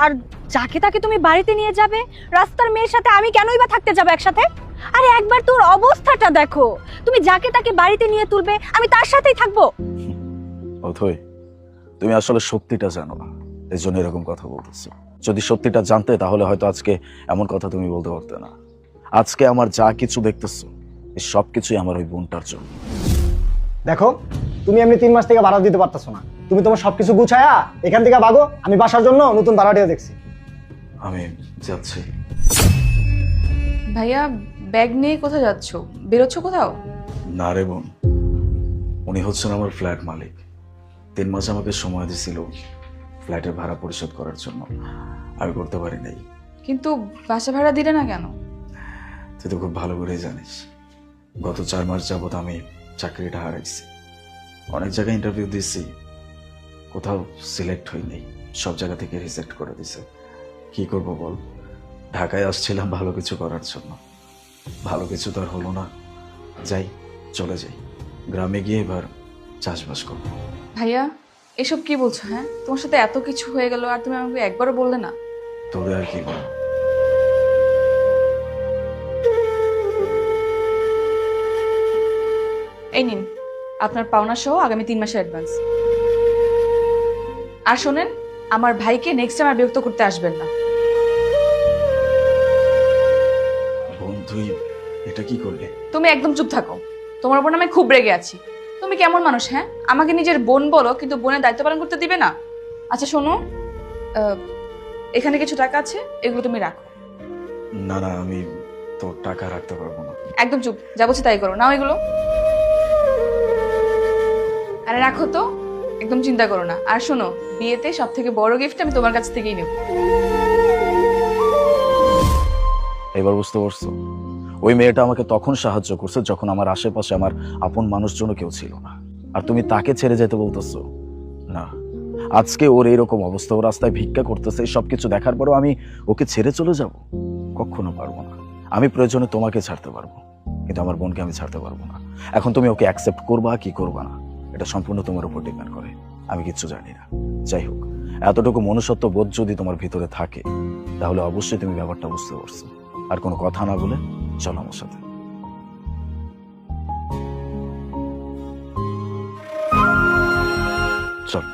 আর যাকে তাকে তুমি বাড়িতে নিয়ে যাবে? রাস্তার মেয়ের সাথে আমি কেনই বা থাকতে যাবো একসাথে? আরে একবার তোর অবস্থাটা দেখো, তুমি যাকে তাকে বাড়িতে নিয়ে তুলবে, আমি তার সাথেই থাকবো? অথই, তুমি আসলে সত্যিটা জানো না, এই জন্য এরকম কথা বলতেছো। যদি সত্যিটা জানতে তাহলে হয়তো আজকে এমন কথা তুমি বলতে পারতে না। আজকে আমার যা কিছু দেখতেছো এই সব কিছুই আমার ওই বোনটার জন্য। দেখো, তুমি এমনি 3 মাস থেকে ভাড়া দিতে পারতেছো না, তুমি তোমার সবকিছু গুছায়া এখান থেকে ভাগো। আমি বাসার জন্য নতুন ভাড়াটিয়া দেখছি। আমি যাচ্ছি। ভাইয়া, ব্যাগ নিয়ে কোথায় যাচ্ছ? বেরোচ্ছ কোথাও? না রে বোন, উনি হচ্ছেন আমার ফ্ল্যাট মালিক। 3 মাস আমাকে সময় দিয়েছিল ফ্ল্যাটের ভাড়া পরিশোধ করার জন্য, আমি করতে পারি নাই। কিন্তু বাসা ভাড়া দিলে না কেন? তুই তো খুব ভালো করেই জানিস, গত 4 মাস যাবত আমি চাকরিটা হারাইছি। অনেক জায়গায় ইন্টারভিউ দিয়েছি, কোথাও সিলেক্ট হইনি, সব জায়গা থেকে রিজেক্ট করে দিছে। কি করব বল? ঢাকায় আসছিলাম ভালো কিছু করার জন্য, ভালো কিছু তো আর হলো না। যাই, চলে যাই গ্রামে গিয়ে এবার চাষবাস করবো। ভাইয়া, এসব কি বলছো? হ্যাঁ, তোমার সাথে এত কিছু হয়ে গেল আর তুমি আমাকে একবারও বললে না? তোরে আর কি বল। এই নিন আপনার পাওনা সহ আগামী 3 মাসের অ্যাডভান্স। আর শোনেন, আমার ভাইকে নেক্সট টাইম আর বিরক্ত করতে আসবেন না। বোন, তুই এটা কি করলি? তুমি একদম চুপ থাকো, তোমার বোন আমি খুব রেগে আছি। তুমি কেমন মানুষ? হ্যাঁ, আমাকে নিজের বোন বলো কিন্তু বোনের দায়িত্ব পালন করতে দিবে না? আচ্ছা শোনো, এখানে কিছু টাকা আছে, এগুলো তুমি রাখো। না না, আমি তোর টাকা রাখতে পারবো না। একদম চুপ, যা বলছি তাই করো, নাও এগুলো। আরে রাখো তো, একদম চিন্তা করো না। আর শোনো, বিয়েতে সব থেকে বড় গিফট আমি তোমার কাছ থেকেই নেব। এবার বুঝতে পারছো? ওই মেয়েটা আমাকে তখন সাহায্য করছে যখন আমার আশেপাশে আমার আপন মানুষজনও কেউ ছিল না, আর তুমি তাকে ছেড়ে যেতে বলতেছো? না, আজকে ওর এইরকম অবস্থা, ও রাস্তায় ভিক্ষা করতেছে, সবকিছু দেখার পরেও আমি ওকে ছেড়ে চলে যাব? কখনো পারবো না। আমি প্রয়োজনে তোমাকে ছাড়তে পারবো, কিন্তু আমার বোনকে আমি ছাড়তে পারবো না। এখন তুমি ওকে অ্যাকসেপ্ট করবা কি করবা না, এটা সম্পূর্ণ তোমার উপর ডিপেন্ড করে, আমি কিচ্ছু জানি না। যাই হোক, এতটুকু মনুষ্যত্ব বোধ যদি তোমার ভিতরে থাকে তাহলে অবশ্যই তুমি ব্যাপারটা বুঝতে পারছো। আর কোনো কথা না বলে চলো আমার সাথে। চল।